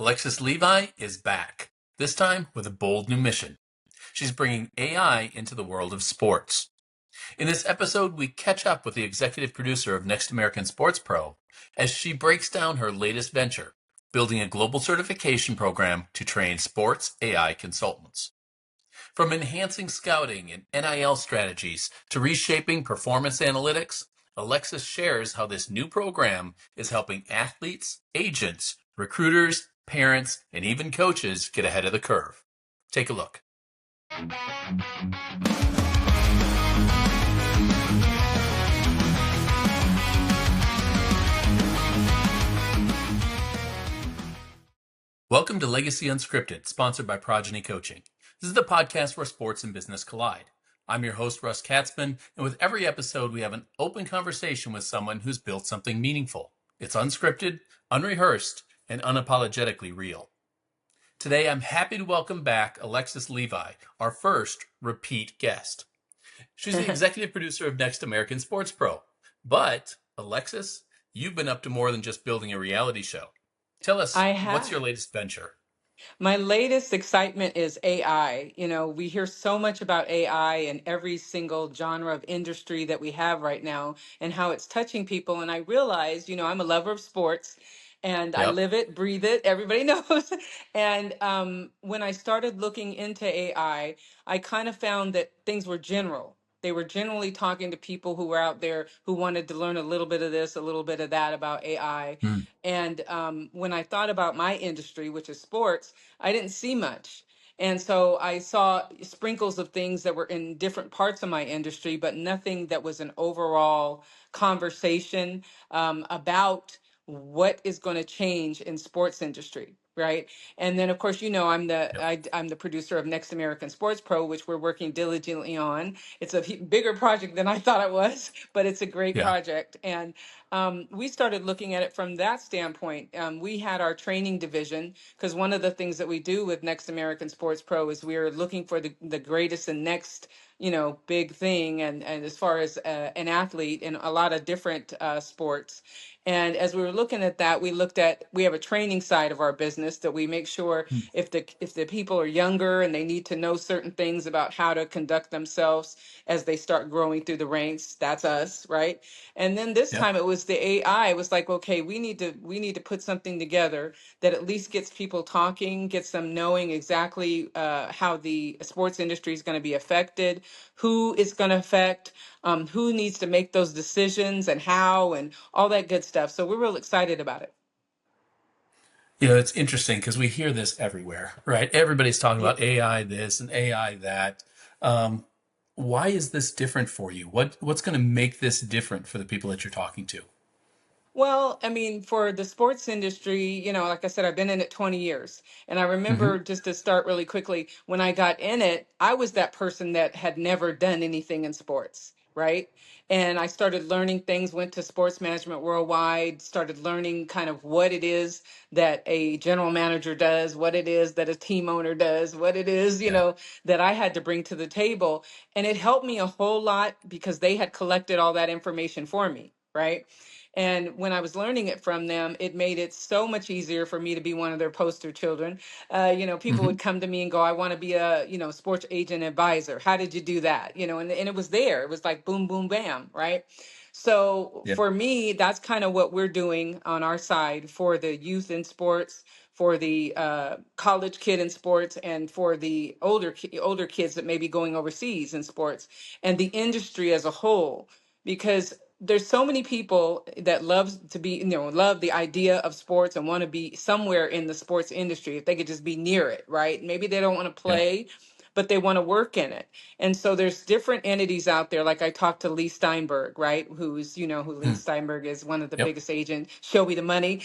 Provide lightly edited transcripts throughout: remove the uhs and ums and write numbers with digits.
Alexis Levi is back, this time with a bold new mission. She's bringing AI into the world of sports. In this episode, we catch up with the executive producer of Next American Sports Pro as she breaks down her latest venture, building a global certification program to train sports AI consultants. From enhancing scouting and NIL strategies to reshaping performance analytics, Alexis shares how this new program is helping athletes, agents, recruiters, parents, and even coaches get ahead of the curve. Take a look. Welcome to Legacy Unscripted, sponsored by Progeny Coaching. This is the podcast where sports and business collide. I'm your host, Russ Katzman, and with every episode, we have an open conversation with someone who's built something meaningful. It's unscripted, unrehearsed, and unapologetically real. Today, I'm happy to welcome back Alexis Levi, our first repeat guest. She's the executive producer of Next American Sports Pro. But, Alexis, you've been up to more than just building a reality show. Tell us, I what's your have. latest venture? My latest excitement is AI. We hear so much about AI in every single genre of industry that we have right now and how it's touching people. And I realized, I'm a lover of sports and I Yep. live it, breathe it, everybody knows. And when I started looking into AI, I kind of found that things were general. They were generally talking to people who were out there who wanted to learn a little bit of this, a little bit of that about AI. Hmm. And when I thought about my industry, which is sports, I didn't see much. And so I saw sprinkles of things that were in different parts of my industry, but nothing that was an overall conversation about what is going to change in sports industry, right? And then, of course, Yep. I'm the producer of Next American Sports Pro, which we're working diligently on. It's a bigger project than I thought it was, but it's a great Yeah. project. And we started looking at it from that standpoint. We had our training division because one of the things that we do with Next American Sports Pro is we're looking for the greatest and next, big thing. And as far as an athlete in a lot of different sports. And as we were looking at that, we have a training side of our business that we make sure Hmm. if the people are younger and they need to know certain things about how to conduct themselves as they start growing through the ranks, that's us, right? And then this Yep. time it was the AI. It was like, okay, we need to put something together that at least gets people talking, gets them knowing exactly how the sports industry is going to be affected, who it's going to affect, who needs to make those decisions and how, and all that good stuff. So we're real excited about it. It's interesting because we hear this everywhere, right? Everybody's talking Yeah. about AI this and AI that. Um, why is this different for you? What's going to make this different for the people that you're talking to? Well, I mean, for the sports industry, like I said, I've been in it 20 years. And I Hmm. remember, just to start really quickly, when I got in it, I was that person that had never done anything in sports, right? And I started learning things, went to Sports Management Worldwide, started learning kind of what it is that a general manager does, what it is that a team owner does, what it is, Yeah. that I had to bring to the table. And it helped me a whole lot because they had collected all that information for me, right? And when I was learning it from them, it made it so much easier for me to be one of their poster children. People Hmm. would come to me and go, I want to be a, sports agent advisor. How did you do that? And it was there. It was like boom, boom, bam, right? So Yeah. for me, that's kind of what we're doing on our side for the youth in sports, for the college kid in sports, and for the older kids that may be going overseas in sports, and the industry as a whole, because there's so many people that love the idea of sports and want to be somewhere in the sports industry if they could just be near it, right? Maybe they don't want to Yeah. play, but they want to work in it. And so there's different entities out there. Like I talked to Lee Steinberg, right? Who Lee Hmm. Steinberg is, one of the Yep. biggest agents, show me the money,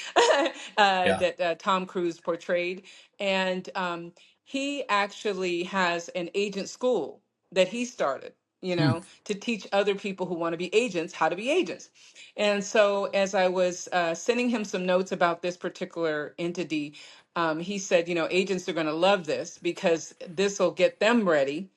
Yeah. that Tom Cruise portrayed. And he actually has an agent school that he started, Hmm. to teach other people who want to be agents how to be agents. And so, as I was sending him some notes about this particular entity, he said, agents are going to love this because this will get them ready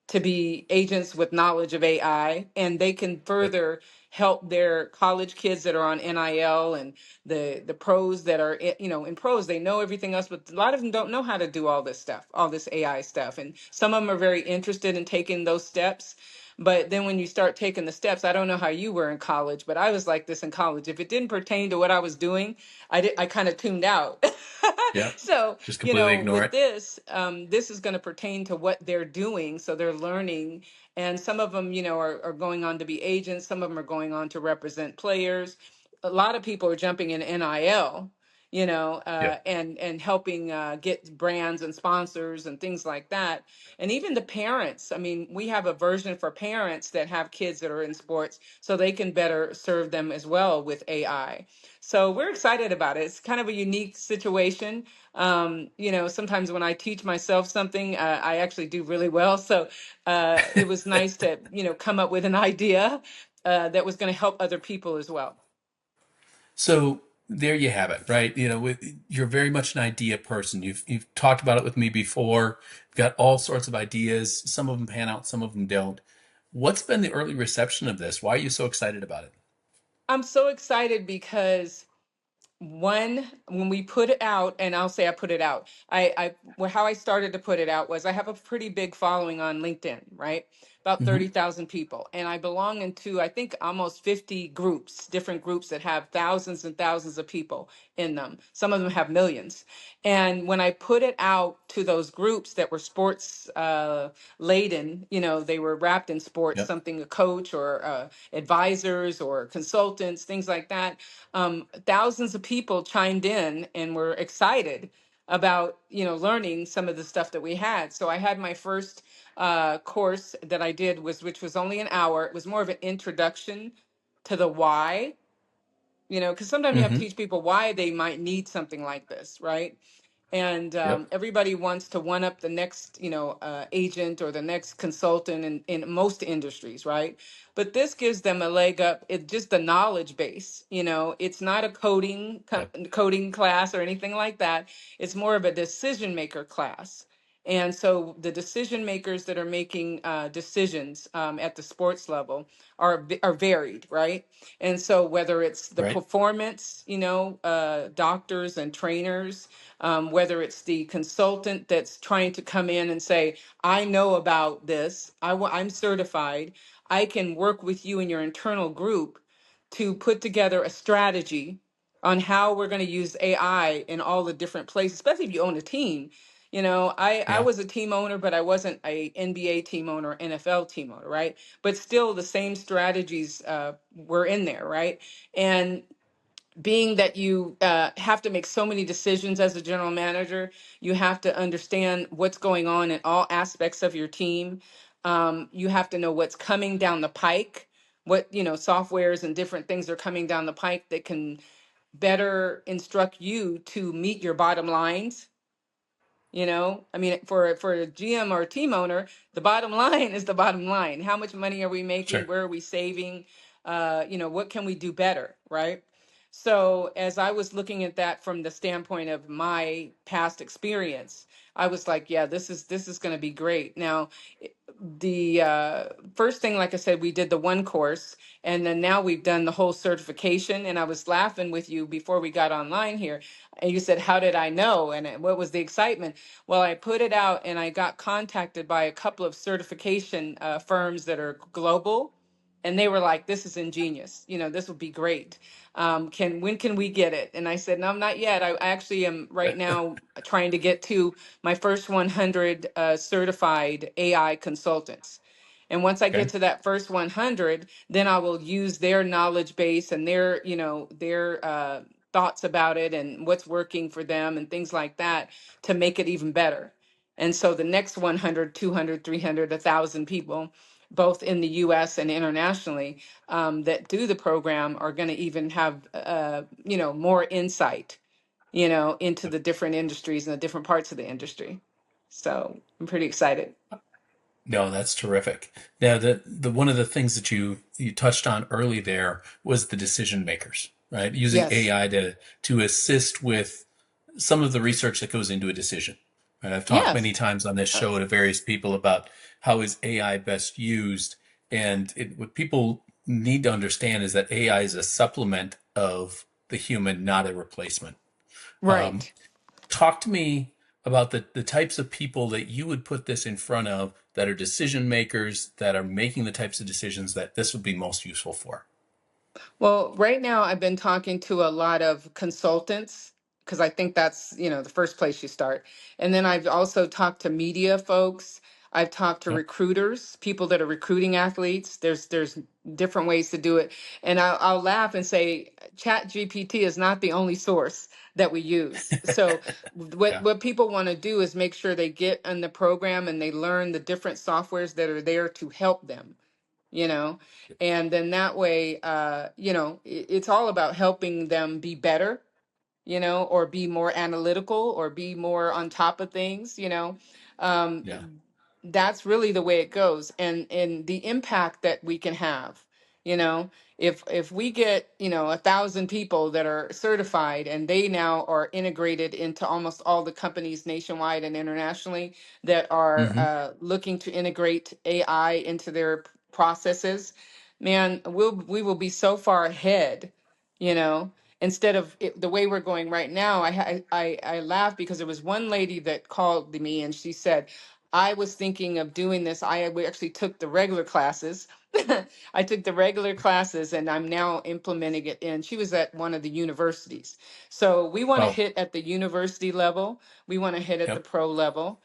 to be agents with knowledge of AI, and they can Yep. further help their college kids that are on NIL, and the pros that are in pros. They know everything else, but a lot of them don't know how to do all this stuff, all this AI stuff. And some of them are very interested in taking those steps. But then when you start taking the steps, I don't know how you were in college, but I was like this in college. If it didn't pertain to what I was doing, I kind of tuned out. Yeah. So, Just completely ignore with it. this is going to pertain to what they're doing. So they're learning. And some of them, are going on to be agents. Some of them are going on to represent players. A lot of people are jumping in NIL, Yeah. and helping get brands and sponsors and things like that. And even the parents. I mean, we have a version for parents that have kids that are in sports so they can better serve them as well with AI. So we're excited about it. It's kind of a unique situation. Sometimes when I teach myself something, I actually do really well. So it was nice to, come up with an idea that was going to help other people as well. So there you have it, right? You're very much an idea person. You've talked about it with me before. You've got all sorts of ideas. Some of them pan out, some of them don't. What's been the early reception of this? Why are you so excited about it? I'm so excited because when we put it out, and I'll say I put it out, well, how I started to put it out was I have a pretty big following on LinkedIn, right? About Hmm. 30,000 people. And I belong into, I think, almost 50 groups, different groups that have thousands and thousands of people in them. Some of them have millions. And when I put it out to those groups that were sports laden, they were wrapped in sports, Yep. something a coach or advisors or consultants, things like that. Thousands of people chimed in and were excited about learning some of the stuff that we had. So I had my first course that I did which was only an hour. It was more of an introduction to the why, because sometimes you have to Hmm. teach people why they might need something like this, right? And Yep. everybody wants to one up the next agent or the next consultant in most industries, right? But this gives them a leg up. It's just the knowledge base. It's not a Yep. coding class or anything like that. It's more of a decision maker class. And so the decision makers that are making decisions at the sports level are varied, right? And so whether it's the Right. performance, doctors and trainers, whether it's the consultant that's trying to come in and say, I know about this, I'm certified, I can work with you in your internal group to put together a strategy on how we're going to use AI in all the different places, especially if you own a team. I Yeah. was a team owner, but I wasn't a NBA team owner, NFL team owner, right? But still, the same strategies were in there, right? And being that you have to make so many decisions as a general manager, you have to understand what's going on in all aspects of your team. You have to know what's coming down the pike, what softwares and different things are coming down the pike that can better instruct you to meet your bottom lines. I mean, for a GM or a team owner, the bottom line is the bottom line. How much money are we making? Sure. Where are we saving? What can we do better, right? So as I was looking at that from the standpoint of my past experience, I was like, yeah, this is going to be great. Now, the first thing, like I said, we did the one course, and then now we've done the whole certification. And I was laughing with you before we got online here, and you said, how did I know? And what was the excitement? Well, I put it out and I got contacted by a couple of certification firms that are global. And they were like, this is ingenious. This would be great. When can we get it? And I said, no, not yet. I actually am right now trying to get to my first 100 certified AI consultants. And once I get Okay. to that first 100, then I will use their knowledge base and their thoughts about it and what's working for them and things like that to make it even better. And so the next 100, 200, 300, 1,000 people, both in the US and internationally, that do the program are going to even have, more insight, into the different industries and the different parts of the industry. So I'm pretty excited. No, that's terrific. Now, the one of the things that you touched on early there was the decision makers, right? Using Yes. AI to assist with some of the research that goes into a decision. Right? I've talked many Yes. times on this Uh, show to various people about how is AI best used, and what people need to understand is that AI is a supplement of the human, not a replacement. Um, Right. Talk to me about the types of people that you would put this in front of that are decision makers, that are making the types of decisions that this would be most useful for. Well, right now I've been talking to a lot of consultants because I think that's, the first place you start. And then I've also talked to media folks. I've talked to Yep. recruiters, people that are recruiting athletes. There's different ways to do it. And I'll laugh and say Chat GPT is not the only source that we use. So what Yeah. what people want to do is make sure they get in the program and they learn the different softwares that are there to help them, you know and then that way, it's all about helping them be better, or be more analytical or be more on top of things. um, Yeah. that's really the way it goes, and the impact that we can have. you know if we get 1,000 people that are certified and they now are integrated into almost all the companies nationwide and internationally that are Hmm. looking to integrate AI into their processes, man, we will be so far ahead. you know Instead of the way we're going right now. I laughed because there was one lady that called me and she said, I was thinking of doing this. We actually took the regular classes. I took the regular classes and I'm now implementing it in. She was at one of the universities. So we want to Oh, hit at the university level. We want to hit at the yep. pro level.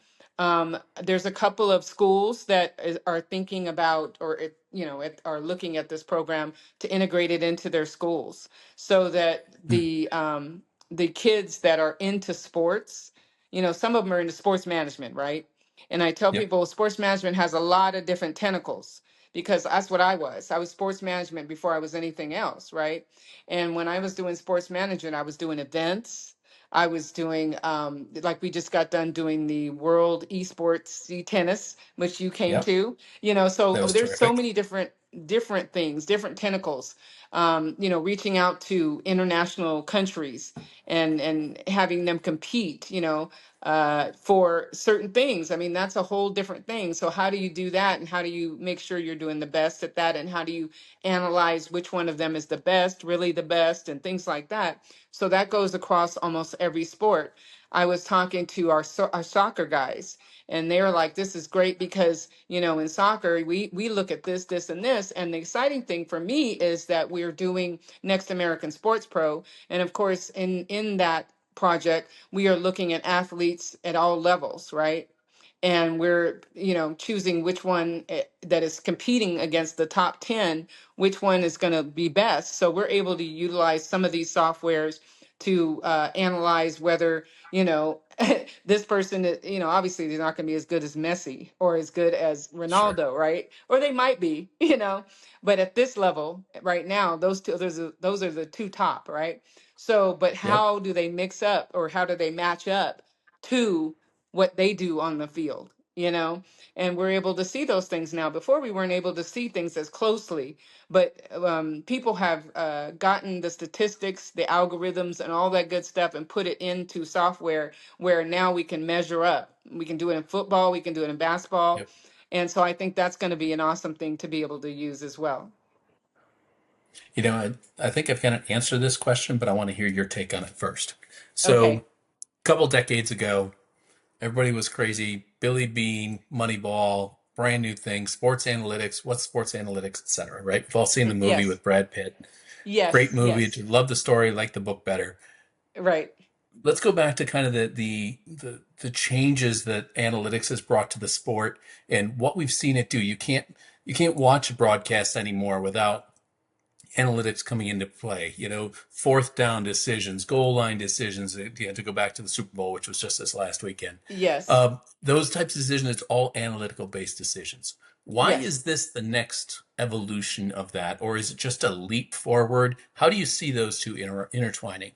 There's a couple of schools that are thinking about, or are looking at this program to integrate it into their schools, so that Mm. the kids that are into sports, some of them are into sports management, right? And I tell Yep. people sports management has a lot of different tentacles, because that's what I was. I was sports management before I was anything else, right? And when I was doing sports management, I was doing events. I was doing, like we just got done doing the World Esports Sea Tennis, which you came Yep. to. So That was there's so terrific. many different things, different tentacles. Reaching out to international countries and having them compete. For certain things. I mean, that's a whole different thing. So how do you do that? And how do you make sure you're doing the best at that? And how do you analyze which one of them is the best, really the best, and things like that? So that goes across almost every sport. I was talking to our soccer guys, and they were like, "This is great because in soccer we look at this, and this." And the exciting thing for me is that we're doing Next American Sports Pro, and of course, in that project, we are looking at athletes at all levels, right? And we're, choosing which one that is competing against the top 10, which one is going to be best. So we're able to utilize some of these softwares to analyze whether, this person, obviously they're not going to be as good as Messi or as good as Sure. Ronaldo, right? Or they might be, but at this level right now, those are the two top, right? So, but Yep. how do they mix up, or how do they match up to what they do on the field? And we're able to see those things now. Before, we weren't able to see things as closely, but people have gotten the statistics, the algorithms, and all that good stuff and put it into software where now we can measure up. We can do it in football, we can do it in basketball. Yep. And so I think that's going to be an awesome thing to be able to use as well. I think I've got an answer to this question, but I want to hear your take on it first. So, Okay. a couple decades ago, everybody was crazy. Billy Bean, Moneyball, brand new thing, sports analytics, what's sports analytics, etc. Right? We've all seen the movie Yes. with Brad Pitt. Great Yes. movie. Yes. Love the story, like the book better. Right. Let's go back to kind of the changes that analytics has brought to the sport and what we've seen it do. You can't watch a broadcast anymore without analytics coming into play. Fourth down decisions, goal line decisions. To go back to the Super Bowl, which was just this last weekend. Yes. Those types of decisions, it's all analytical based decisions. Why Yes. is this the next evolution of that, or is it just a leap forward? How do you see those two intertwining?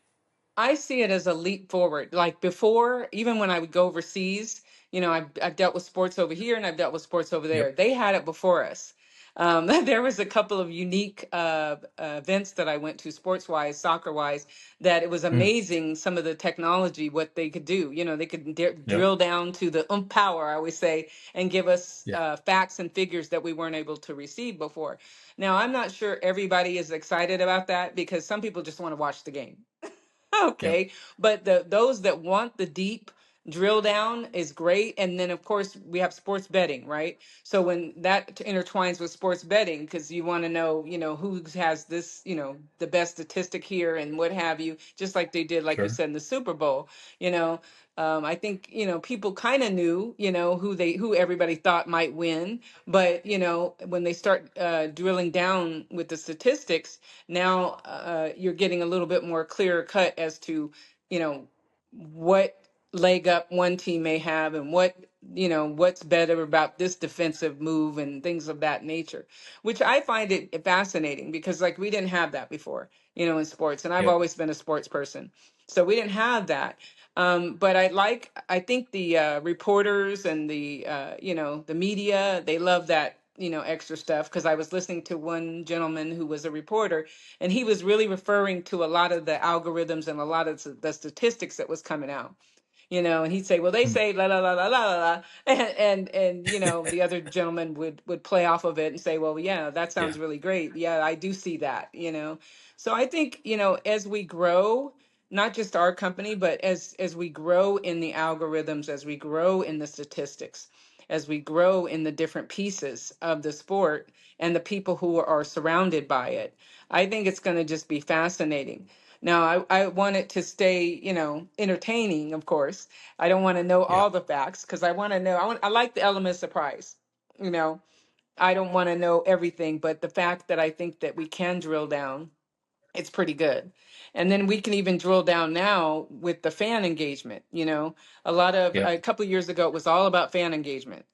I see it as a leap forward. Like before, even when I would go overseas, I've dealt with sports over here and I've dealt with sports over there. Yep. They had it before us. There was a couple of unique events that I went to, sports wise, soccer wise, that it was Mm. amazing. Some of the technology, what they could do. You know, they could Yep. drill down to the power, I always say, and give us Yeah. facts and figures that we weren't able to receive before. Now, I'm not sure everybody is excited about that because some people just want to watch the game. Yep. Okay, but those that want the deep drill down is great. And then of course we have sports betting, right? So when that intertwines with sports betting, because you want to know, who has this, the best statistic here and what have you, just like they did, like you Sure. said, in the Super Bowl, you know. I think people kind of knew who everybody thought might win, but when they start drilling down with the statistics, now you're getting a little bit more clear cut as to you know what leg up one team may have and what's better about this defensive move and things of that nature, which I find it fascinating because like we didn't have that before in sports, and I've Yep. always been a sports person, so we didn't have that. But I think the reporters and the media, they love that extra stuff, because I was listening to one gentleman who was a reporter, and he was really referring to a lot of the algorithms and a lot of the statistics that was coming out. And he'd say, well, they Mm. say la la la la la la la. And the other gentleman would play off of it and say, well, yeah, that Yeah. sounds really great. Yeah, I do see that. So I think, as we grow, not just our company, but as we grow in the algorithms, as we grow in the statistics, as we grow in the different pieces of the sport and the people who are surrounded by it, I think it's going to just be fascinating. Now, I want it to stay, entertaining, of course. I don't want to know Yeah. all the facts because I want to know, I like the element of surprise. You know, I don't want to know everything, but the fact that I think that we can drill down, it's pretty good. And then we can even drill down now with the fan engagement. A Yep. couple of years ago, it was all about fan engagement.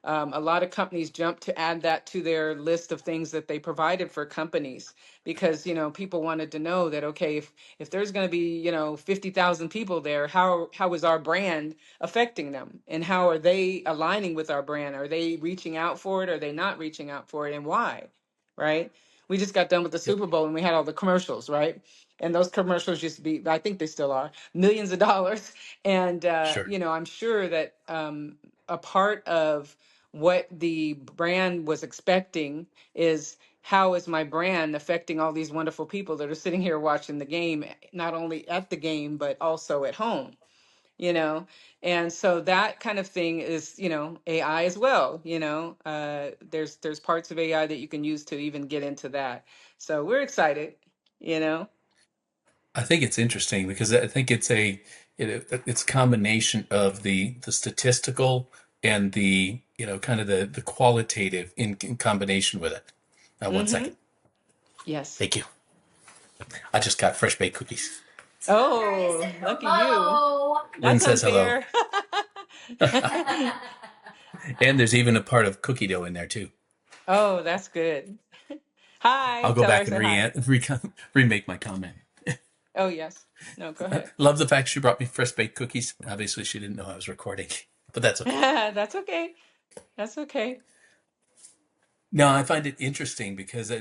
A lot of companies jumped to add that to their list of things that they provided for companies because, people wanted to know that, okay, if there's going to be, 50,000 people there, how is our brand affecting them? And how are they aligning with our brand? Are they reaching out for it? Are they not reaching out for it? And why? Right? We just got done with the Yep. Super Bowl and we had all the commercials, right? And those commercials used to be, I think they still are, millions of dollars. And, Sure. I'm sure that a part of what the brand was expecting is, how is my brand affecting all these wonderful people that are sitting here watching the game, not only at the game, but also at home? you know and so that kind of thing is AI as well. There's parts of AI that you can use to even get into that, so we're excited you know I think it's interesting because I think it's a combination of the statistical and the kind of the qualitative in combination with it. One mm-hmm. second. Yes. Thank you. I just got fresh baked cookies. Oh, lucky you. Lynn That's says hello. unfair. And there's even a part of cookie dough in there too. Oh, that's good. Hi, I'll go tell her I back and said hi. remake my comment. Oh, yes. No, go ahead. Love the fact she brought me fresh baked cookies. Obviously, she didn't know I was recording, but that's okay. That's okay. That's okay. No, I find it interesting because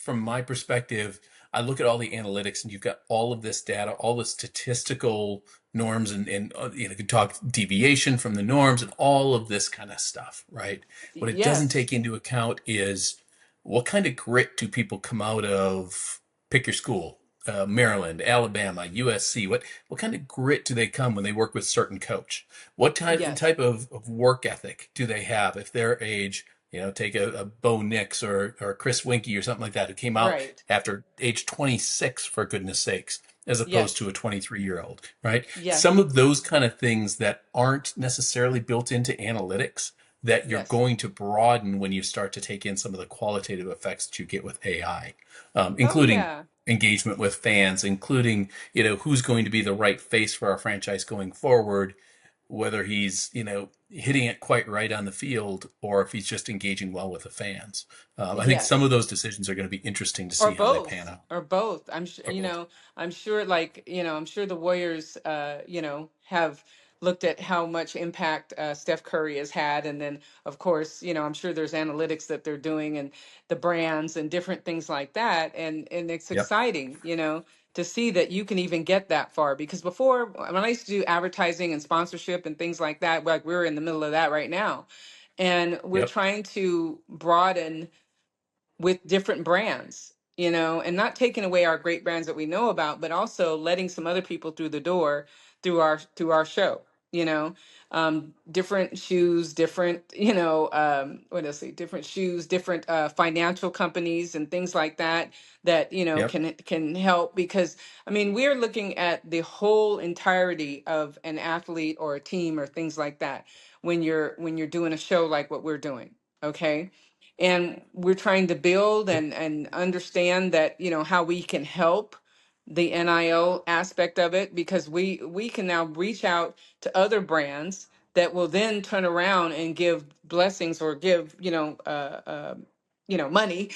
from my perspective, I look at all the analytics and you've got all of this data, all the statistical norms and you can talk deviation from the norms and all of this kind of stuff, right? What it doesn't Yes. take into account is what kind of grit do people come out of, pick your school, Maryland, Alabama, USC. What kind of grit do they come when they work with certain coach? What Yes. type of work ethic do they have if their age, take a Bo Nix or Chris Winkie or something like that, who came out Right. after age 26, for goodness sakes, as opposed Yes. to a 23-year-old, right? Some Yes. of those kind of things that aren't necessarily built into analytics that you're Yes. going to broaden when you start to take in some of the qualitative effects that you get with AI, Oh, including yeah. engagement with fans, including, who's going to be the right face for our franchise going forward, whether he's hitting it quite right on the field or if he's just engaging well with the fans. I think some Yes. of those decisions are going to be interesting to Or see how they pan both. out. Or both. I'm sure, Or both. I'm sure, like, I'm sure the Warriors, have looked at how much impact Steph Curry has had. And then, of course, I'm sure there's analytics that they're doing and the brands and different things like that. And it's Yep. exciting, to see that you can even get that far. Because before, when I used to do advertising and sponsorship and things like that, like we're in the middle of that right now. And we're Yep. trying to broaden with different brands, and not taking away our great brands that we know about, but also letting some other people through the door through our show, different shoes, different, what else? Different shoes, different financial companies and things like that that Yep. can help because I mean we're looking at the whole entirety of an athlete or a team or things like that when you're doing a show like what we're doing. Okay, and we're trying to build and understand that how we can help the NIL aspect of it because we can now reach out to other brands that will then turn around and give blessings or give money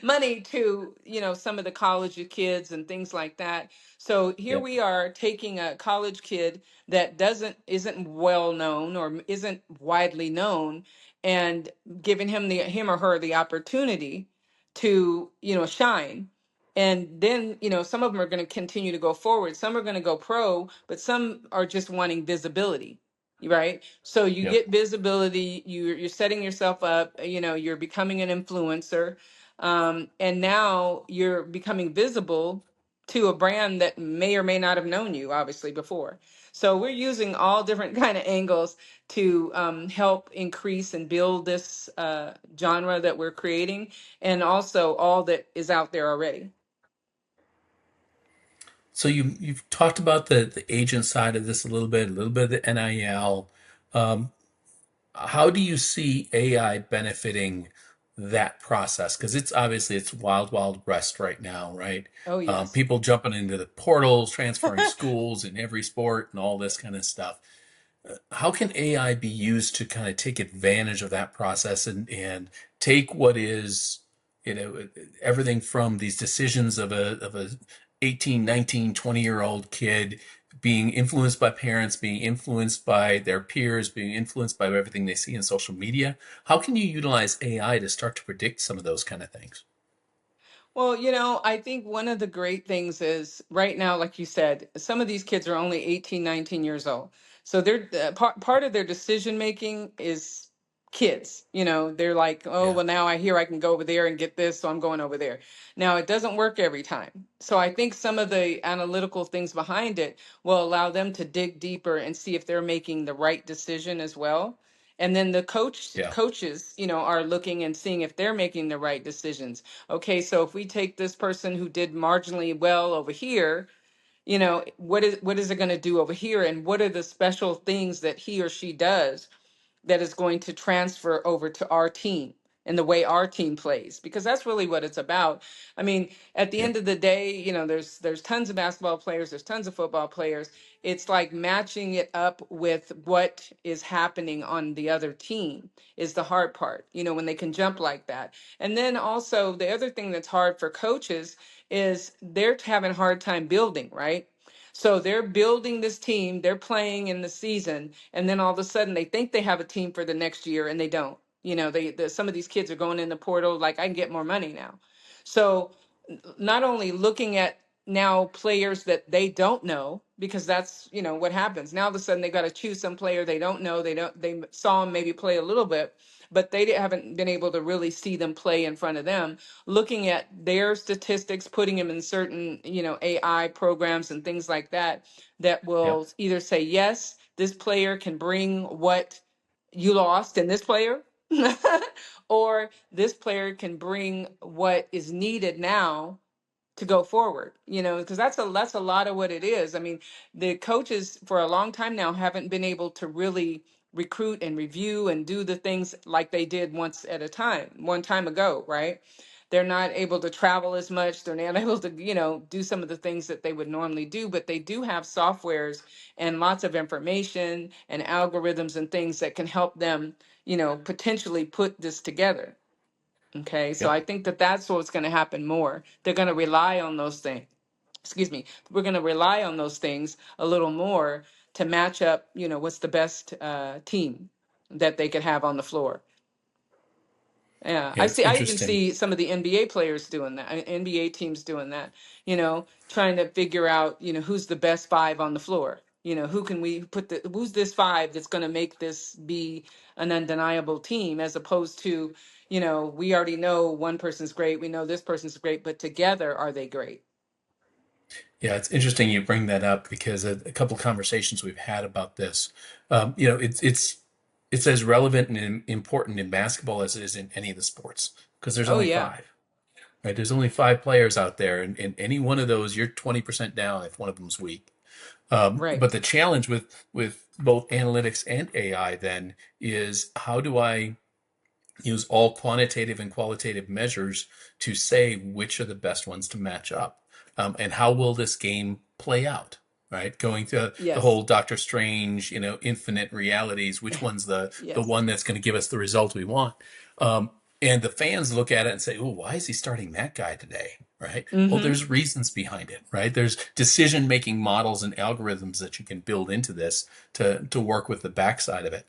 money to some of the college kids and things like that. So here Yep. we are taking a college kid that isn't well known or isn't widely known and giving him or her the opportunity to shine. And then some of them are going to continue to go forward, some are going to go pro, but some are just wanting visibility, right? So you Yep. get visibility, you're setting yourself up, you're becoming an influencer, and now you're becoming visible to a brand that may or may not have known you obviously before. So we're using all different kind of angles to help increase and build this genre that we're creating, and also all that is out there already. So you've talked about the agent side of this a little bit of the NIL. Um, how do you see AI benefiting that process? Because it's obviously it's wild, wild west right now, right? Oh yes. People jumping into the portals, transferring schools in every sport, and all this kind of stuff. How can AI be used to kind of take advantage of that process and take what is, everything from these decisions of a 18, 19, 20-year-old kid being influenced by parents, being influenced by their peers, being influenced by everything they see in social media? How can you utilize AI to start to predict some of those kind of things? Well, I think one of the great things is right now, like you said, some of these kids are only 18, 19 years old. So they're part of their decision making is kids. They're like, oh, Yeah. well, now I hear I can go over there and get this, so I'm going over there. Now, it doesn't work every time. So I think some of the analytical things behind it will allow them to dig deeper and see if they're making the right decision as well. And then the Yeah. coaches, are looking and seeing if they're making the right decisions. Okay, so if we take this person who did marginally well over here, what is it going to do over here, and what are the special things that he or she does that is going to transfer over to our team and the way our team plays, because that's really what it's about. I mean, at the Yep. end of the day, there's tons of basketball players, there's tons of football players. It's like matching it up with what is happening on the other team is the hard part, when they can jump like that. And then also the other thing that's hard for coaches is they're having a hard time building, right? So they're building this team, they're playing in the season, and then all of a sudden they think they have a team for the next year and they don't. Some of these kids are going in the portal like I can get more money now. So not only looking at now players that they don't know, because that's what happens now, all of a sudden they got to choose some player they don't know, they saw him maybe play a little bit, but haven't been able to really see them play in front of them, looking at their statistics, putting them in certain AI programs and things like that that Yep. will either say yes, this player can bring what you lost in this player, or this player can bring what is needed now to go forward, because that's a lot of what it is. I mean, the coaches for a long time now haven't been able to really recruit and review and do the things like they did one time ago, right? They're not able to travel as much, they're not able to do some of the things that they would normally do, but they do have softwares and lots of information and algorithms and things that can help them potentially put this together. Okay, so Yep. I think that that's what's going to happen more. They're going to rely on those things. Excuse me. We're going to rely on those things a little more to match up, what's the best team that they could have on the floor. Yeah, Yeah, it's I even interesting. see some of the NBA players doing that, NBA teams doing that, trying to figure out, who's the best five on the floor. Who can we put who's this five that's going to make this be an undeniable team, as opposed to, we already know one person's great, we know this person's great, but together, are they great? Yeah, it's interesting you bring that up because a couple of conversations we've had about this, it's as relevant and important in basketball as it is in any of the sports because there's Oh, only yeah, five, right? There's only five players out there, and any one of those, you're 20% down if one of them's weak. right. But the challenge with both analytics and AI then is how do I use all quantitative and qualitative measures to say which are the best ones to match up, and how will this game play out, right? Going to the Yes, whole Doctor Strange, infinite realities, which one's the yes. one that's going to give us the result we want. um, and the fans look at it and say, oh, why is he starting that guy today, right? Well, Mm-hmm. there's reasons behind it, right? There's decision making models and algorithms that you can build into this to work with the backside of it.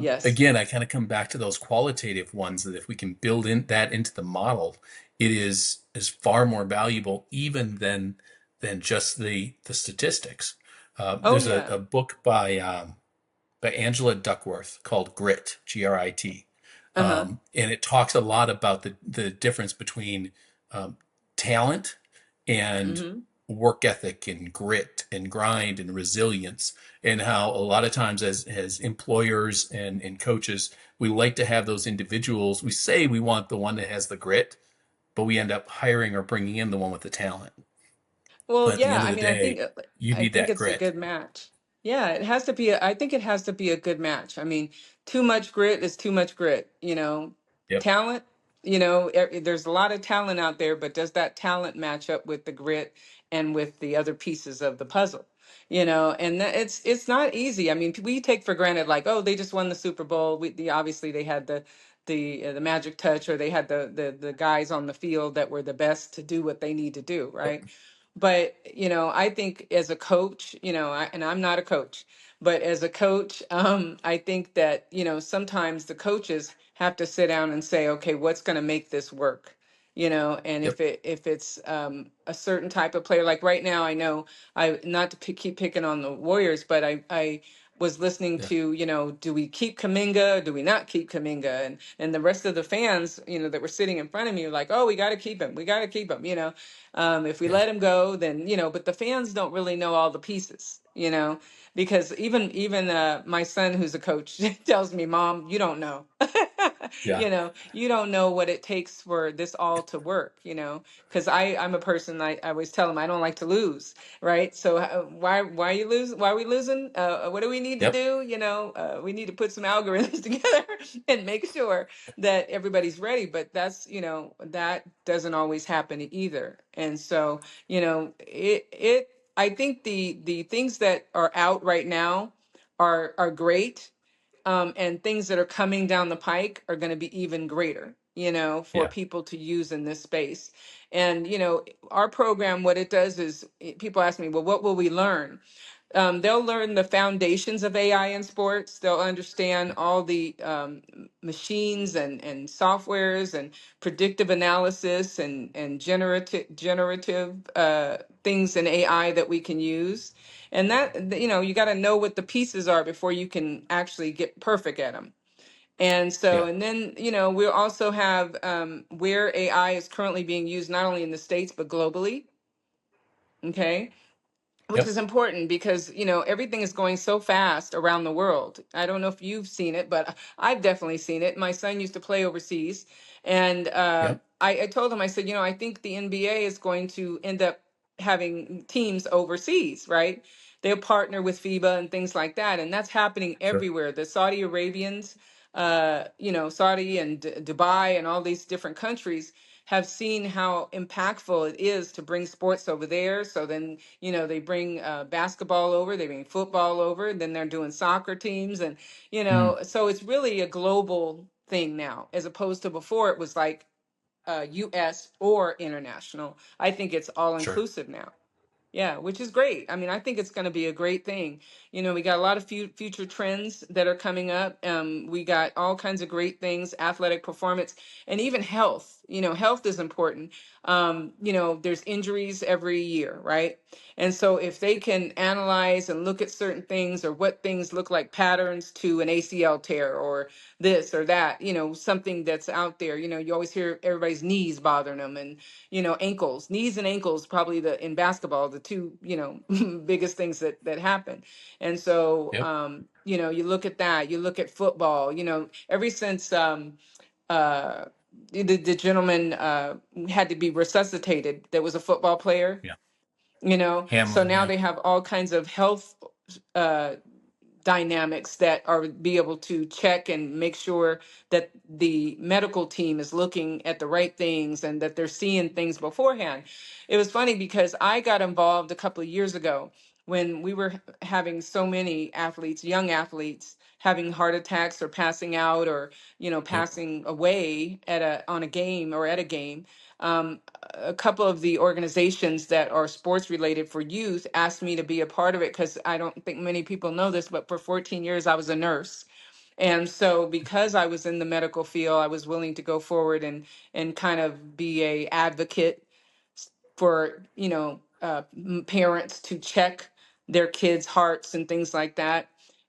Yes. Again, I kind of come back to those qualitative ones that if we can build in that into the model, it is far more valuable even than just the statistics. Oh, There's a, yeah. a book by Angela Duckworth called Grit, Grit. Uh-huh. And it talks a lot about the difference between um, talent and Mm-hmm. work ethic and grit and grind and resilience, and how a lot of times as employers and coaches, we like to have those individuals. We say we want the one that has the grit, but we end up hiring or bringing in the one with the talent. Well, But at the yeah, end of I the mean, I think day, you I need think that it's a grit. good match. Yeah, it has to be I think it has to be a good match. I mean, too much grit is too much grit, Yep. Talent, there's a lot of talent out there, but does that talent match up with the grit and with the other pieces of the puzzle? And it's not easy. I mean, we take for granted like, oh, they just won the Super Bowl. Obviously they had the magic touch, or they had the guys on the field that were the best to do what they need to do, Yep. right? But I think as a coach, and I'm not a coach, but as a coach, I think that sometimes the coaches have to sit down and say, okay, what's going to make this work? And Yep. if it's a certain type of player, like right now, I know I not to keep picking on the Warriors, but I was listening Yeah. to, do we keep Kaminga? Do we not keep Kaminga? And the rest of the fans, that were sitting in front of me were like, oh, we got to keep him. We got to keep him. If we Yeah. let him go, then, but the fans don't really know all the pieces, because even my son, who's a coach, tells me, Mom, you don't know. Yeah. You don't know what it takes for this all to work, because I'm a person, I always tell him I don't like to lose, right? So why you lose? Why are we losing? What do we need to Yep. do? We need to put some algorithms together and make sure that everybody's ready. But that's that doesn't always happen either. And so it I think the things that are out right now are great, and things that are coming down the pike are going to be even greater, for Yeah. people to use in this space. And our program, what it does is, people ask me, well, what will we learn? They'll learn the foundations of AI in sports. They'll understand all the machines and softwares and predictive analysis and generative things in AI that we can use. And that, you got to know what the pieces are before you can actually get perfect at them. And so, Yeah. and then, we'll also have where AI is currently being used, not only in the States, but globally. Okay, which Yep. is important because everything is going so fast around the world. I don't know if you've seen it, but I've definitely seen it. My son used to play overseas, and Yep. I told him, I said, I think the NBA is going to end up having teams overseas, right? They'll partner with FIBA and things like that, and that's happening Sure. everywhere. The Saudi Arabians, Saudi and Dubai and all these different countries have seen how impactful it is to bring sports over there. So then, they bring basketball over, they bring football over, and then they're doing soccer teams. And, Mm, so it's really a global thing now, as opposed to before it was like US or international. I think it's all sure. inclusive now. Yeah, which is great. I mean, I think it's going to be a great thing. You know, we got a lot of future trends that are coming up. We got all kinds of great things, athletic performance, and even health. You know, health is important. You know, there's injuries every year, right? And so if they can analyze and look at certain things or what things look like patterns to an ACL tear or this or that, you know, something that's out there, you know, you always hear everybody's knees bothering them, and you know, ankles, knees and ankles, probably the in basketball, the two, you know, biggest things that happen. And so, Yep. you know, you look at that, you look at football, you know, ever since uh, the gentleman had to be resuscitated, there was a football player, Yeah. you know, so Hamlin. now Yeah. they have all kinds of health uh, dynamics that are be able to check and make sure that the medical team is looking at the right things and that they're seeing things beforehand. It was funny because I got involved a couple of years ago when we were having so many athletes, young athletes, having heart attacks or passing out or, you know, Yep. passing away at a on a game or at a game. Um, a couple of the organizations that are sports related for youth asked me to be a part of it because I don't think many people know this, but for 14 years I was a nurse. And so because I was in the medical field, I was willing to go forward and kind of be a advocate for, you know, parents to check their kids' hearts and things like that,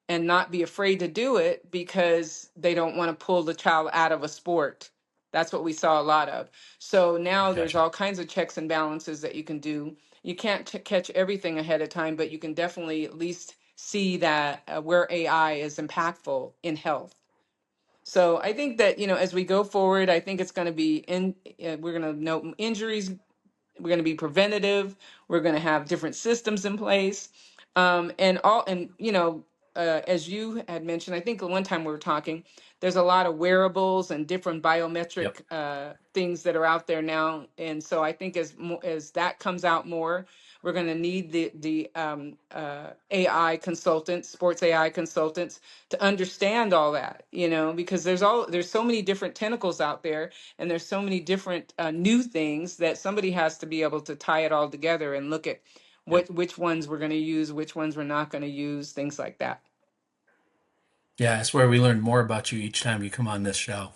and not be afraid to do it because they don't want to pull the child out of a sport. That's what we saw a lot of. So now there's Gotcha. all kinds of checks and balances that you can do. You can't catch everything ahead of time, but you can definitely at least see that where AI is impactful in health. So I think that, you know, as we go forward, I think it's going to be we're going to note injuries, we're going to be preventative. We're going to have different systems in place, and you know, as you had mentioned, I think the one time we were talking, there's a lot of wearables and different Yep. biometric things that are out there now, and so I think as that comes out more, we're going to need the AI consultants, sports AI consultants, to understand all that, you know, because there's so many different tentacles out there, and there's so many different new things that somebody has to be able to tie it all together and look at Yep. which ones we're going to use, which ones we're not going to use, things like that. Yeah, it's where we learn more about you each time you come on this show.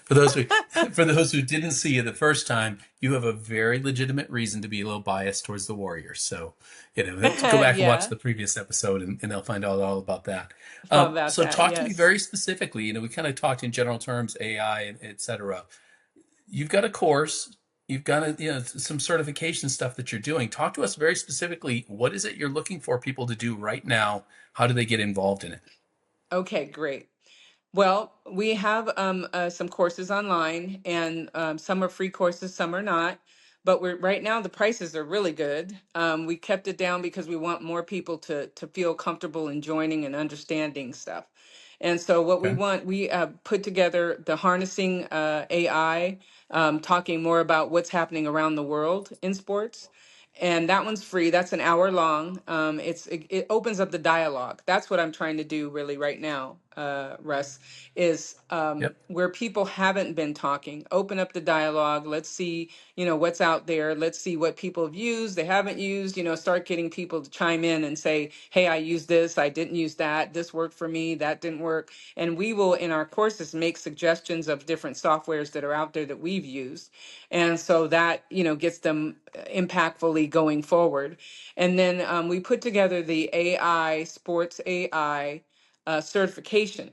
For those who for those who didn't see you the first time, you have a very legitimate reason to be a little biased towards the Warriors. So, you know, to go back and watch Yeah, the previous episode, and they'll find out all about that. thought about So, that. talk to me Yes. very specifically. You know, we kind of talked in general terms, AI, and et cetera. You've got a course, you've got you know, some certification stuff that you're doing. Talk to us very specifically. What is it you're looking for people to do right now? How do they get involved in it? Okay, great. Well, we have some courses online, and some are free courses, some are not. But we're right now the prices are really good. We kept it down because we want more people to feel comfortable in joining and understanding stuff. And so what we Okay. want, we put together the harnessing AI, talking more about what's happening around the world in sports. And that one's free. That's an hour long. It opens up the dialogue. That's what I'm trying to do really right now, Russ, is Yep. where people haven't been talking. Open up the dialogue. Let's see, you know, what's out there. Let's see what people have used, they haven't used. You know, start getting people to chime in and say, "Hey, I used this. I didn't use that. This worked for me. That didn't work." And we will, in our courses, make suggestions of different softwares that are out there that we've used, and so that, you know, gets them impactfully going forward. And then we put together the AI sports AI certification.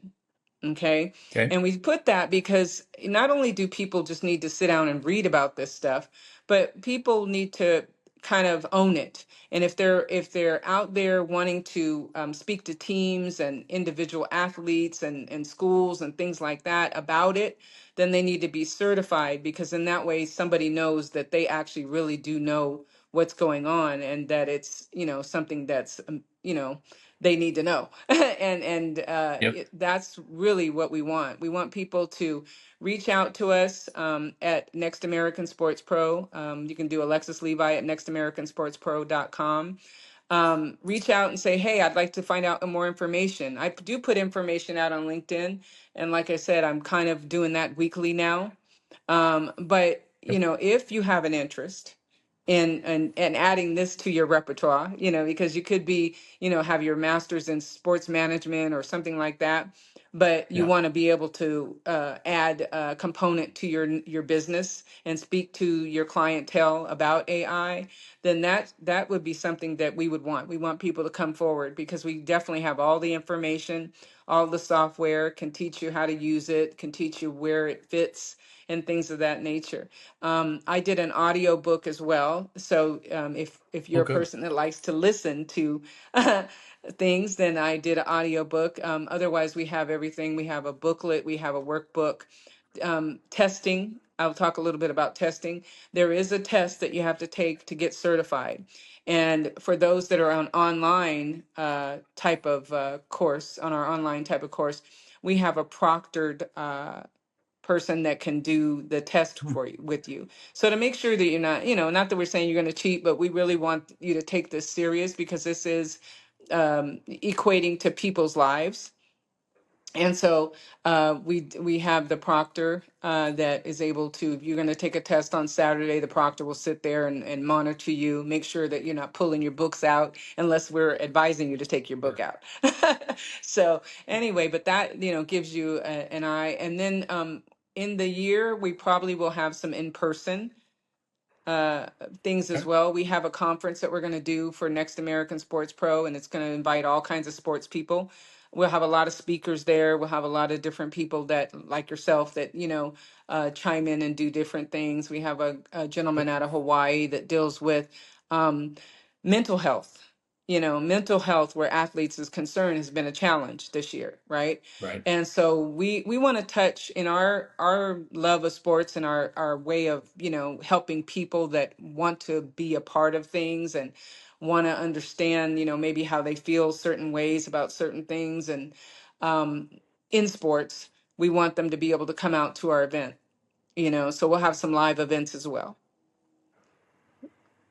Okay. Okay. And we put that because not only do people just need to sit down and read about this stuff, but people need to kind of own it. And if they're out there wanting to speak to teams and individual athletes and schools and things like that about it, then they need to be certified, because in that way somebody knows that they actually really do know what's going on, and that it's, you know, something that's you know, they need to know. Yep. That's really what we want. We want people to reach out to us at Next American Sports Pro. You can do Alexis Levi at nextamericansportspro.com. Reach out and say, "Hey, I'd like to find out more information." I do put information out on LinkedIn, and like I said, I'm kind of doing that weekly now. But you Yep. know, if you have an interest, and adding this to your repertoire, because you could be, have your master's in sports management or something like that, but you Yeah. want to be able to add a component to your business and speak to your clientele about AI, then that would be something that we would want. We want people to come forward because we definitely have all the information, all the software, can teach you how to use it, can teach you where it fits and things of that nature. I did an audio book as well. So if Oh, you're a good. person that likes to listen to things, then I did an audio book. Otherwise, we have everything. We have a booklet. We have a workbook. Testing. I'll talk a little bit about testing. There is a test that you have to take to get certified. And for those that are on online type of course, on our online type of course, we have a proctored person that can do the test Hmm. for you with you. So to make sure that you're not, not that we're saying you're going to cheat, but we really want you to take this serious because this is equating to people's lives. And so we have the proctor that is able to, if you're going to take a test on Saturday, the proctor will sit there and monitor you, make sure that you're not pulling your books out unless we're advising you to take your book Sure. out. So anyway, but that, gives you an eye. And then in the year, we probably will have some in-person uh, things as Okay. well. We have a conference that we're going to do for Next American Sports Pro, and it's going to invite all kinds of sports people. We'll have a lot of speakers there. We'll have a lot of different people that, like yourself, that chime in and do different things. We have a Good. gentleman out of Hawaii that deals with um, mental health. Mental health, where athletes is concerned, has been a challenge this year, right? Right. And so we want to touch in our love of sports and our way of, helping people that want to be a part of things and want to understand, maybe how they feel certain ways about certain things. And um, in sports, we want them to be able to come out to our event, so we'll have some live events as well.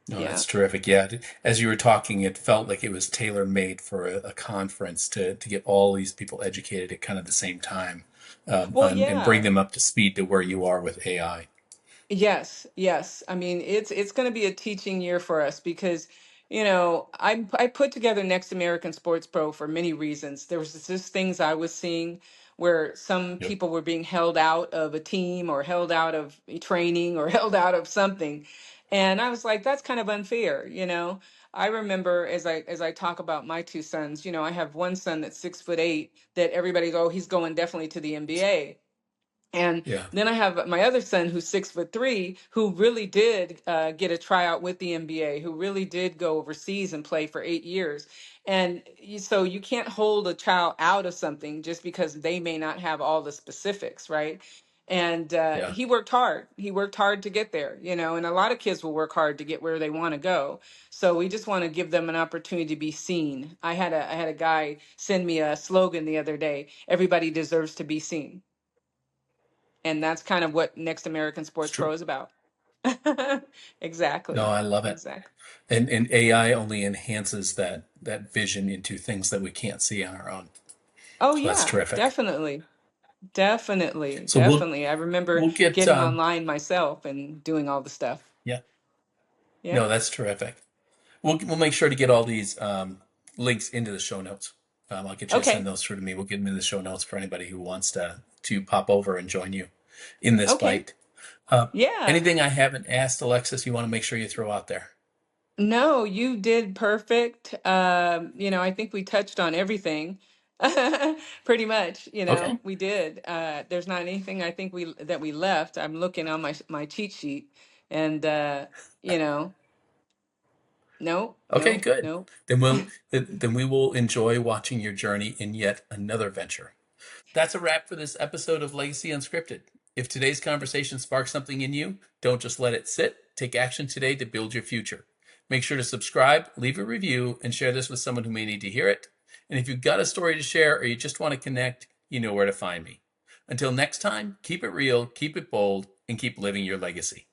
No, Yeah. that's terrific. Yeah, as you were talking, it felt like it was tailor made for a conference to get all these people educated at kind of the same time, Well, and bring yeah. them up to speed to where you are with AI. Yes, yes. I mean, it's going to be a teaching year for us because, I put together Next American Sports Pro for many reasons. There was just things I was seeing where some Yep. people were being held out of a team or held out of a training or held out of something. And I was like, that's kind of unfair. I remember as I talk about my two sons, I have one son that's 6'8" that everybody's, oh, he's going definitely to the NBA. And Yeah. then I have my other son who's 6'3", who really did get a tryout with the NBA, who really did go overseas and play for 8 years. And so you can't hold a child out of something just because they may not have all the specifics, right? And Yeah. he worked hard. He worked hard to get there, and a lot of kids will work hard to get where they want to go. So we just want to give them an opportunity to be seen. I had a guy send me a slogan the other day: everybody deserves to be seen. And that's kind of what Next American It's Sports true. Pro is about. No, Exactly. I love it. Exactly. And AI only enhances that vision into things that we can't see on our own. Oh So that's yeah, terrific. definitely. Definitely. So we'll Definitely. I remember we'll get getting online myself and doing all the stuff. yeah. Yeah. No, that's terrific. We'll make sure to get all these links into the show notes. I'll get you to send Okay. those through to me. We'll get them in the show notes for anybody who wants to pop over and join you in this Okay. bite. Uh, Yeah. Anything I haven't asked, Alexis, you want to make sure you throw out there? No, you did perfect. I think we touched on everything. Pretty much, Okay. we did. There's not anything I think we left. I'm looking on my cheat sheet and you know, no, Okay, no, good. no. Then we will enjoy watching your journey in yet another venture. That's a wrap for this episode of Legacy Unscripted. If today's conversation sparks something in you, don't just let it sit. Take action today to build your future. Make sure to subscribe, leave a review, and share this with someone who may need to hear it. And if you've got a story to share or you just want to connect, you know where to find me. Until next time, keep it real, keep it bold, and keep living your legacy.